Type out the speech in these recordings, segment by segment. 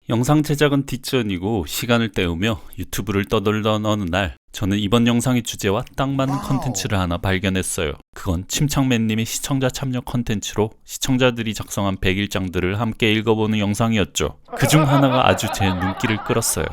영상 제작은 뒷전이고 시간을 때우며 유튜브를 떠돌던 어느 날 저는 이번 영상의 주제와 딱 맞는 컨텐츠를 하나 발견했어요. 그건 침착맨님의 시청자 참여 컨텐츠로 시청자들이 작성한 100일장들을 함께 읽어보는 영상이었죠. 그중 하나가 아주 제 눈길을 끌었어요.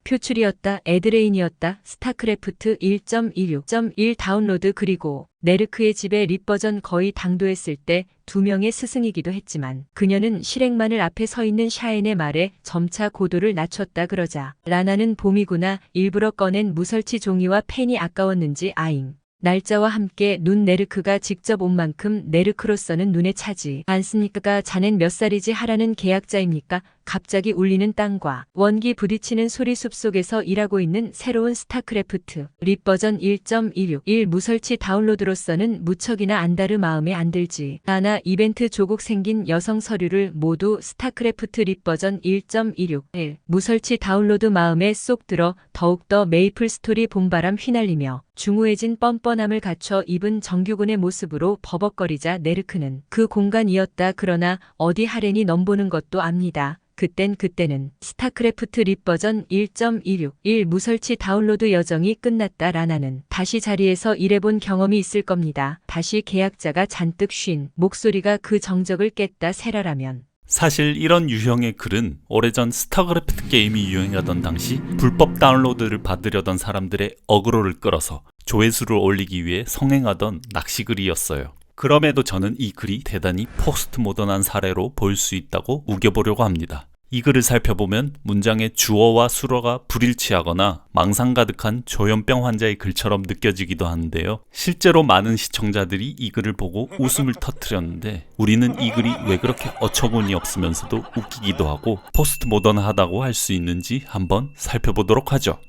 표출이었다. 에드레인이었다. 스타크래프트 1.16.1 다운로드. 그리고 네르크의 집에 립 버전 거의 당도했을 때 두 명의 스승이기도 했지만 그녀는 실행만을 앞에 서 있는 샤엔의 말에 점차 고도를 낮췄다. 그러자 라나는 봄이구나 일부러 꺼낸 무설치 종이와 펜이 아까웠는지 아잉. 날짜와 함께 눈 네르크가 직접 온 만큼 네르크로서는 눈에 차지 않습니까? 자넨 몇 살이지 하라는 계약자입니까? 갑자기 울리는 땅과 원기 부딪히는 소리 숲속에서 일하고 있는 새로운 스타크래프트 립 버전 1.16.1 무설치 다운로드로서는 무척이나 안다르 마음에 안 들지 않아. 이벤트 조국 생긴 여성 서류를 모두 스타크래프트 립 버전 1.16.1 무설치 다운로드 마음에 쏙 들어 더욱더 메이플 스토리 봄바람 휘날리며 중후해진 뻔뻔함을 갖춰 입은 정규군의 모습으로 버벅거리자 네르크는 그 공간이었다. 그러나 어디 하렌이 넘보는 것도 압니다. 그때는 스타크래프트 립 버전 1.16.1 무설치 다운로드 여정이 끝났다. 라나는 다시 자리에서 일해본 경험이 있을 겁니다. 다시 계약자가 잔뜩 쉰 목소리가 그 정적을 깼다. 세라라면 사실 이런 유형의 글은 오래전 스타크래프트 게임이 유행하던 당시 불법 다운로드를 받으려던 사람들의 어그로를 끌어서 조회수를 올리기 위해 성행하던 낚시글이었어요. 그럼에도 저는 이 글이 대단히 포스트 모던한 사례로 볼 수 있다고 우겨보려고 합니다. 이 글을 살펴보면 문장의 주어와 수어가 불일치하거나 망상 가득한 조현병 환자의 글처럼 느껴지기도 하는데요. 실제로 많은 시청자들이 이 글을 보고 웃음을 터뜨렸는데 우리는 이 글이 왜 그렇게 어처구니 없으면서도 웃기기도 하고 포스트 모던하다고 할 수 있는지 한번 살펴보도록 하죠.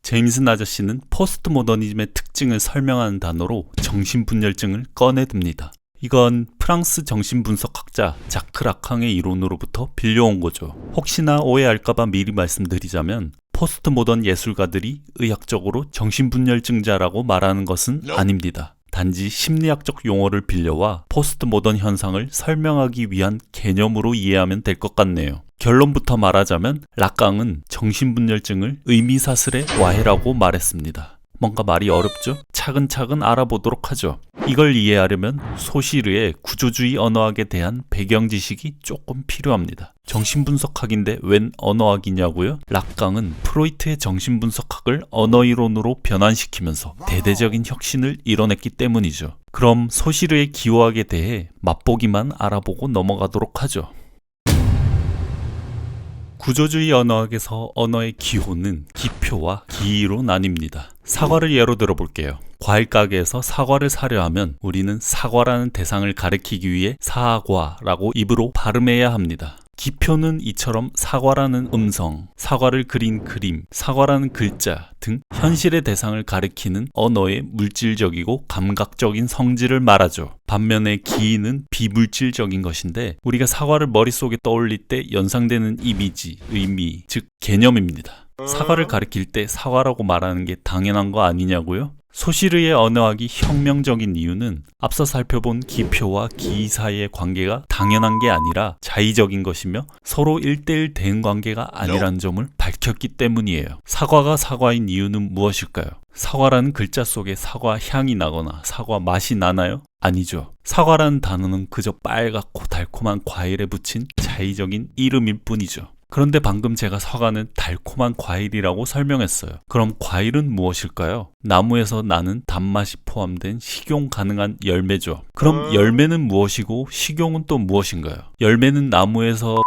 제임슨 아저씨는 포스트 모더니즘의 특징을 설명하는 단어로 정신분열증을 꺼내듭니다. 이건 프랑스 정신분석학자 자크 라캉의 이론으로부터 빌려온 거죠. 혹시나 오해할까봐 미리 말씀드리자면 포스트 모던 예술가들이 의학적으로 정신분열증자라고 말하는 것은 아닙니다. 단지 심리학적 용어를 빌려와 포스트 모던 현상을 설명하기 위한 개념으로 이해하면 될 것 같네요. 결론부터 말하자면 라깡은 정신분열증을 의미사슬의 와해라고 말했습니다. 뭔가 말이 어렵죠? 차근차근 알아보도록 하죠. 이걸 이해하려면 소시르의 구조주의 언어학에 대한 배경 지식이 조금 필요합니다. 정신분석학인데 웬 언어학이냐고요? 라깡은 프로이트의 정신분석학을 언어이론으로 변환시키면서 대대적인 혁신을 이뤄냈기 때문이죠. 그럼 소시르의 기호학에 대해 맛보기만 알아보고 넘어가도록 하죠. 구조주의 언어학에서 언어의 기호는 기표와 기의로 나뉩니다. 사과를 예로 들어볼게요. 과일 가게에서 사과를 사려 하면 우리는 사과라는 대상을 가리키기 위해 사과라고 입으로 발음해야 합니다. 기표는 이처럼 사과라는 음성, 사과를 그린 그림, 사과라는 글자 등 현실의 대상을 가리키는 언어의 물질적이고 감각적인 성질을 말하죠. 반면에 기의는 비물질적인 것인데 우리가 사과를 머릿속에 떠올릴 때 연상되는 이미지, 의미, 즉 개념입니다. 사과를 가리킬 때 사과라고 말하는 게 당연한 거 아니냐고요? 소시르의 언어학이 혁명적인 이유는 앞서 살펴본 기표와 기의 사이의 관계가 당연한 게 아니라 자의적인 것이며 서로 1대1 대응 관계가 아니라는 점을 밝혔기 때문이에요. 사과가 사과인 이유는 무엇일까요? 사과라는 글자 속에 사과 향이 나거나 사과 맛이 나나요? 아니죠. 사과라는 단어는 그저 빨갛고 달콤한 과일에 붙인 자의적인 이름일 뿐이죠. 그런데 방금 제가 사과는 달콤한 과일이라고 설명했어요. 그럼 과일은 무엇일까요? 나무에서 나는 단맛이 포함된 식용 가능한 열매죠. 그럼 열매는 무엇이고 식용은 또 무엇인가요? 열매는 나무에서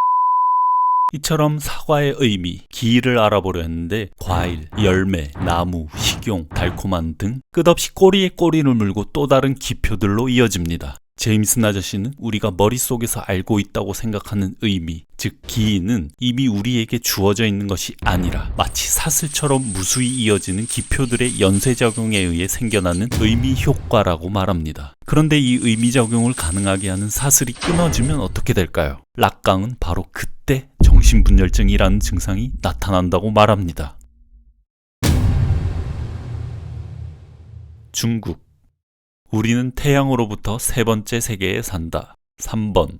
이처럼 사과의 의미, 기의를 알아보려 했는데 과일, 열매, 나무, 식용, 달콤한 등 끝없이 꼬리에 꼬리를 물고 또 다른 기표들로 이어집니다. 제임슨 아저씨는 우리가 머릿속에서 알고 있다고 생각하는 의미, 즉 기의는 이미 우리에게 주어져 있는 것이 아니라 마치 사슬처럼 무수히 이어지는 기표들의 연쇄작용에 의해 생겨나는 의미 효과라고 말합니다. 그런데 이 의미작용을 가능하게 하는 사슬이 끊어지면 어떻게 될까요? 라깡은 바로 그때 정신분열증이라는 증상이 나타난다고 말합니다. 중국 우리는 태양으로부터 세 번째 세계에 산다. 3번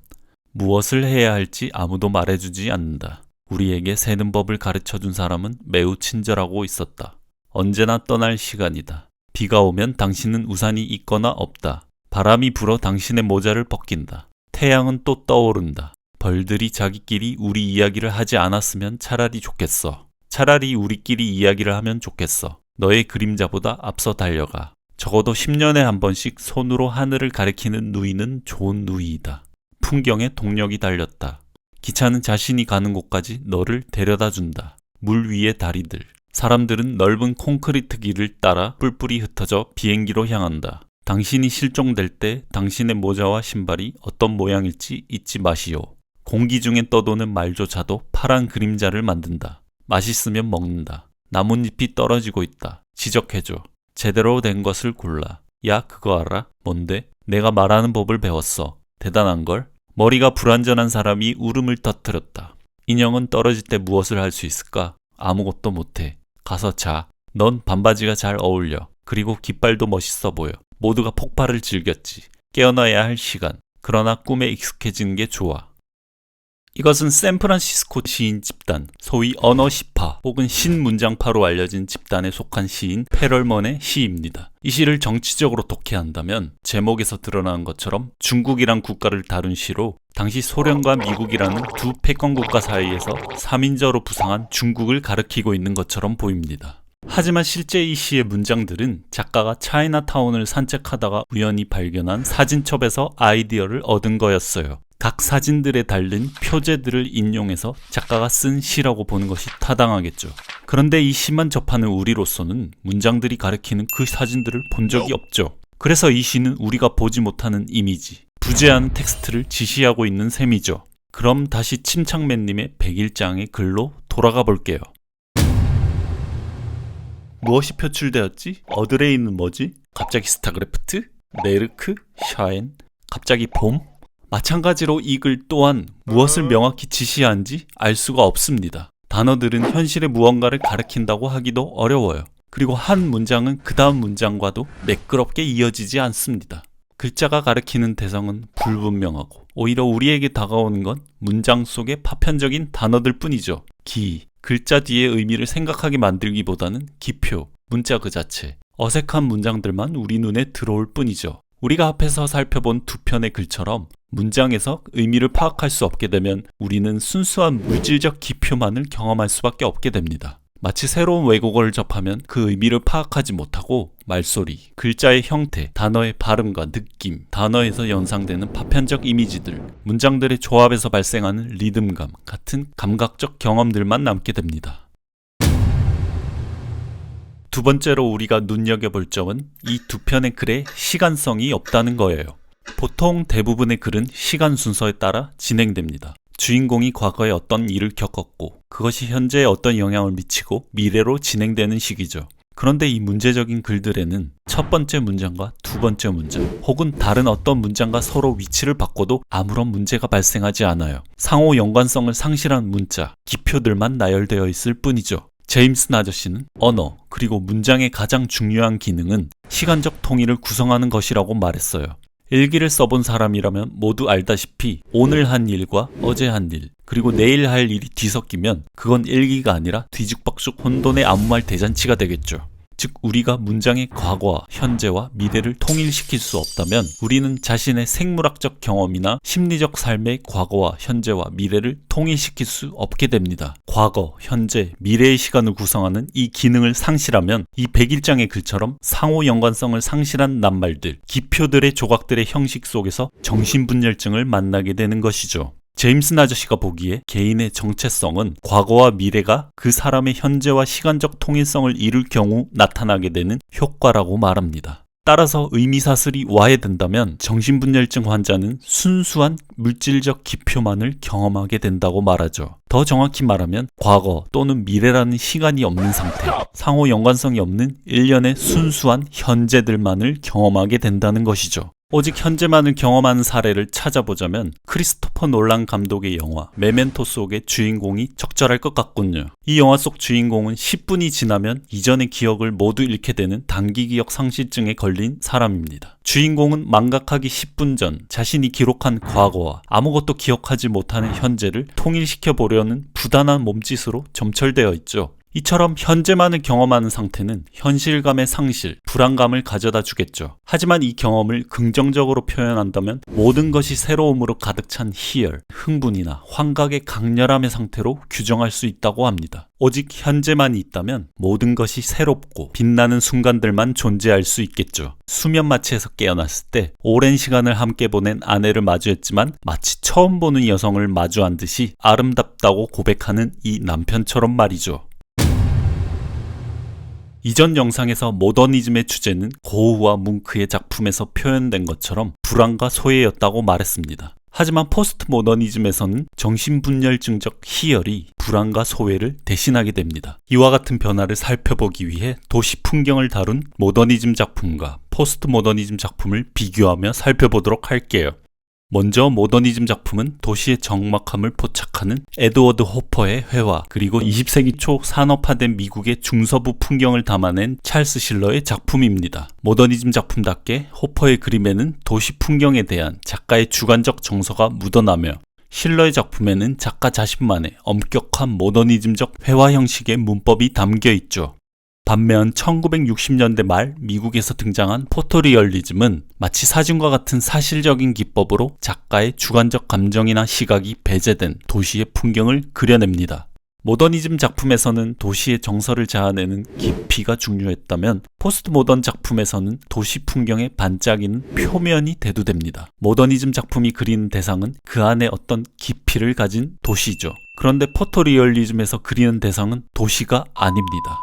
무엇을 해야 할지 아무도 말해주지 않는다. 우리에게 세는 법을 가르쳐준 사람은 매우 친절하고 있었다. 언제나 떠날 시간이다. 비가 오면 당신은 우산이 있거나 없다. 바람이 불어 당신의 모자를 벗긴다. 태양은 또 떠오른다. 벌들이 자기끼리 우리 이야기를 하지 않았으면 차라리 좋겠어. 차라리 우리끼리 이야기를 하면 좋겠어. 너의 그림자보다 앞서 달려가. 적어도 10년에 한 번씩 손으로 하늘을 가리키는 누이는 좋은 누이이다. 풍경에 동력이 달렸다. 기차는 자신이 가는 곳까지 너를 데려다 준다. 물 위의 다리들. 사람들은 넓은 콘크리트 길을 따라 뿔뿔이 흩어져 비행기로 향한다. 당신이 실종될 때 당신의 모자와 신발이 어떤 모양일지 잊지 마시오. 공기 중에 떠도는 말조차도 파란 그림자를 만든다. 맛있으면 먹는다. 나뭇잎이 떨어지고 있다. 지적해줘. 제대로 된 것을 골라. 야, 그거 알아? 뭔데? 내가 말하는 법을 배웠어. 대단한걸? 머리가 불완전한 사람이 울음을 터뜨렸다. 인형은 떨어질 때 무엇을 할 수 있을까? 아무것도 못해. 가서 자. 넌 반바지가 잘 어울려. 그리고 깃발도 멋있어 보여. 모두가 폭발을 즐겼지. 깨어나야 할 시간. 그러나 꿈에 익숙해지는 게 좋아. 이것은 샌프란시스코 시인 집단, 소위 언어 시파 혹은 신문장파로 알려진 집단에 속한 시인 페럴먼의 시입니다. 이 시를 정치적으로 독해한다면 제목에서 드러나는 것처럼 중국이란 국가를 다룬 시로 당시 소련과 미국이라는 두 패권 국가 사이에서 3인자로 부상한 중국을 가리키고 있는 것처럼 보입니다. 하지만 실제 이 시의 문장들은 작가가 차이나타운을 산책하다가 우연히 발견한 사진첩에서 아이디어를 얻은 거였어요. 각 사진들에 달린 표제들을 인용해서 작가가 쓴 시라고 보는 것이 타당하겠죠. 그런데 이 시만 접하는 우리로서는 문장들이 가리키는 그 사진들을 본 적이 없죠. 그래서 이 시는 우리가 보지 못하는 이미지, 부재한 텍스트를 지시하고 있는 셈이죠. 그럼 다시 침착맨님의 100일장의 글로 돌아가 볼게요. 무엇이 표출되었지? 어드레이는 뭐지? 갑자기 스타크래프트? 네르크? 샤엔? 갑자기 봄? 마찬가지로 이 글 또한 무엇을 명확히 지시하는지 알 수가 없습니다. 단어들은 현실의 무언가를 가리킨다고 하기도 어려워요. 그리고 한 문장은 그 다음 문장과도 매끄럽게 이어지지 않습니다. 글자가 가리키는 대상은 불분명하고 오히려 우리에게 다가오는 건 문장 속의 파편적인 단어들 뿐이죠. 글자 뒤의 의미를 생각하게 만들기보다는 기표, 문자 그 자체, 어색한 문장들만 우리 눈에 들어올 뿐이죠. 우리가 앞에서 살펴본 두 편의 글처럼 문장에서 의미를 파악할 수 없게 되면 우리는 순수한 물질적 기표만을 경험할 수밖에 없게 됩니다. 마치 새로운 외국어를 접하면 그 의미를 파악하지 못하고 말소리, 글자의 형태, 단어의 발음과 느낌, 단어에서 연상되는 파편적 이미지들, 문장들의 조합에서 발생하는 리듬감 같은 감각적 경험들만 남게 됩니다. 두 번째로 우리가 눈여겨볼 점은 이 두 편의 글에 시간성이 없다는 거예요. 보통 대부분의 글은 시간 순서에 따라 진행됩니다. 주인공이 과거에 어떤 일을 겪었고 그것이 현재에 어떤 영향을 미치고 미래로 진행되는 시기죠. 그런데 이 문제적인 글들에는 첫 번째 문장과 두 번째 문장 혹은 다른 어떤 문장과 서로 위치를 바꿔도 아무런 문제가 발생하지 않아요. 상호 연관성을 상실한 문자, 기표들만 나열되어 있을 뿐이죠. 제임슨 아저씨는 언어 그리고 문장의 가장 중요한 기능은 시간적 통일을 구성하는 것이라고 말했어요. 일기를 써본 사람이라면 모두 알다시피 오늘 한 일과 어제 한 일, 그리고 내일 할 일이 뒤섞이면 그건 일기가 아니라 뒤죽박죽 혼돈의 아무 말 대잔치가 되겠죠. 즉 우리가 문장의 과거와 현재와 미래를 통일시킬 수 없다면 우리는 자신의 생물학적 경험이나 심리적 삶의 과거와 현재와 미래를 통일시킬 수 없게 됩니다. 과거, 현재, 미래의 시간을 구성하는 이 기능을 상실하면 이 100일장의 글처럼 상호 연관성을 상실한 낱말들, 기표들의 조각들의 형식 속에서 정신분열증을 만나게 되는 것이죠. 제임슨 아저씨가 보기에 개인의 정체성은 과거와 미래가 그 사람의 현재와 시간적 통일성을 이룰 경우 나타나게 되는 효과라고 말합니다. 따라서 의미사슬이 와해된다면 정신분열증 환자는 순수한 물질적 기표만을 경험하게 된다고 말하죠. 더 정확히 말하면 과거 또는 미래라는 시간이 없는 상태, 상호 연관성이 없는 일련의 순수한 현재들만을 경험하게 된다는 것이죠. 오직 현재만을 경험하는 사례를 찾아보자면 크리스토퍼 놀란 감독의 영화 메멘토 속의 주인공이 적절할 것 같군요. 이 영화 속 주인공은 10분이 지나면 이전의 기억을 모두 잃게 되는 단기 기억 상실증에 걸린 사람입니다. 주인공은 망각하기 10분 전 자신이 기록한 과거와 아무것도 기억하지 못하는 현재를 통일시켜 보려는 부단한 몸짓으로 점철되어 있죠. 이처럼 현재만을 경험하는 상태는 현실감의 상실, 불안감을 가져다 주겠죠. 하지만 이 경험을 긍정적으로 표현한다면 모든 것이 새로움으로 가득 찬 희열, 흥분이나 환각의 강렬함의 상태로 규정할 수 있다고 합니다. 오직 현재만이 있다면 모든 것이 새롭고 빛나는 순간들만 존재할 수 있겠죠. 수면 마취에서 깨어났을 때 오랜 시간을 함께 보낸 아내를 마주했지만 마치 처음 보는 여성을 마주한 듯이 아름답다고 고백하는 이 남편처럼 말이죠. 이전 영상에서 모더니즘의 주제는 고흐와 뭉크의 작품에서 표현된 것처럼 불안과 소외였다고 말했습니다. 하지만 포스트 모더니즘에서는 정신분열증적 희열이 불안과 소외를 대신하게 됩니다. 이와 같은 변화를 살펴보기 위해 도시 풍경을 다룬 모더니즘 작품과 포스트 모더니즘 작품을 비교하며 살펴보도록 할게요. 먼저 모더니즘 작품은 도시의 적막함을 포착하는 에드워드 호퍼의 회화, 그리고 20세기 초 산업화된 미국의 중서부 풍경을 담아낸 찰스 실러의 작품입니다. 모더니즘 작품답게 호퍼의 그림에는 도시 풍경에 대한 작가의 주관적 정서가 묻어나며 실러의 작품에는 작가 자신만의 엄격한 모더니즘적 회화 형식의 문법이 담겨 있죠. 반면 1960년대 말 미국에서 등장한 포토리얼리즘은 마치 사진과 같은 사실적인 기법으로 작가의 주관적 감정이나 시각이 배제된 도시의 풍경을 그려냅니다. 모더니즘 작품에서는 도시의 정서를 자아내는 깊이가 중요했다면 포스트 모던 작품에서는 도시 풍경의 반짝이는 표면이 대두됩니다. 모더니즘 작품이 그리는 대상은 그 안에 어떤 깊이를 가진 도시죠. 그런데 포토리얼리즘에서 그리는 대상은 도시가 아닙니다.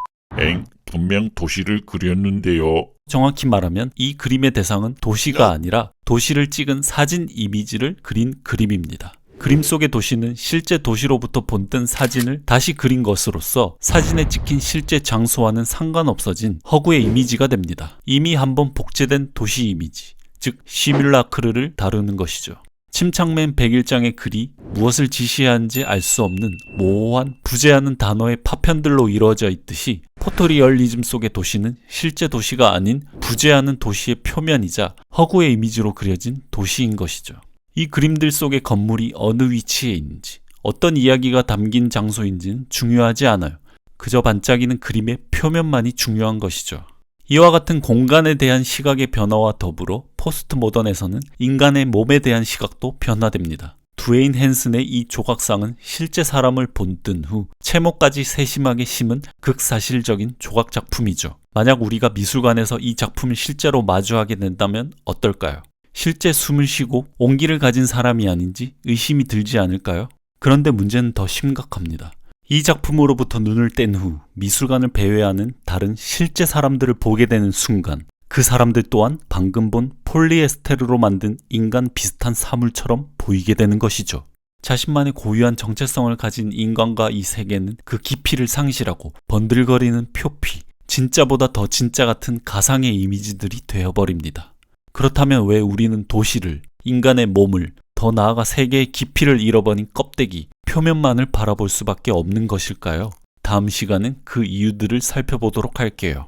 분명 도시를 그렸는데요. 정확히 말하면 이 그림의 대상은 도시가 아니라 도시를 찍은 사진 이미지를 그린 그림입니다. 그림 속의 도시는 실제 도시로부터 본뜬 사진을 다시 그린 것으로서 사진에 찍힌 실제 장소와는 상관없어진 허구의 이미지가 됩니다. 이미 한번 복제된 도시 이미지, 즉 시뮬라크르를 다루는 것이죠. 침착맨 101장의 글이 무엇을 지시하는지 알 수 없는 모호한 부재하는 단어의 파편들로 이루어져 있듯이 포토리얼리즘 속의 도시는 실제 도시가 아닌 부재하는 도시의 표면이자 허구의 이미지로 그려진 도시인 것이죠. 이 그림들 속의 건물이 어느 위치에 있는지, 어떤 이야기가 담긴 장소인지는 중요하지 않아요. 그저 반짝이는 그림의 표면만이 중요한 것이죠. 이와 같은 공간에 대한 시각의 변화와 더불어 포스트 모던에서는 인간의 몸에 대한 시각도 변화됩니다. 두웨인 헨슨의 이 조각상은 실제 사람을 본뜬 후 채모까지 세심하게 심은 극사실적인 조각 작품이죠. 만약 우리가 미술관에서 이 작품을 실제로 마주하게 된다면 어떨까요? 실제 숨을 쉬고 온기를 가진 사람이 아닌지 의심이 들지 않을까요? 그런데 문제는 더 심각합니다. 이 작품으로부터 눈을 뗀 후 미술관을 배회하는 다른 실제 사람들을 보게 되는 순간 그 사람들 또한 방금 본 폴리에스테르로 만든 인간 비슷한 사물처럼 보이게 되는 것이죠. 자신만의 고유한 정체성을 가진 인간과 이 세계는 그 깊이를 상실하고 번들거리는 표피, 진짜보다 더 진짜 같은 가상의 이미지들이 되어버립니다. 그렇다면 왜 우리는 도시를, 인간의 몸을, 더 나아가 세계의 깊이를 잃어버린 껍데기, 표면만을 바라볼 수밖에 없는 것일까요? 다음 시간은 그 이유들을 살펴보도록 할게요.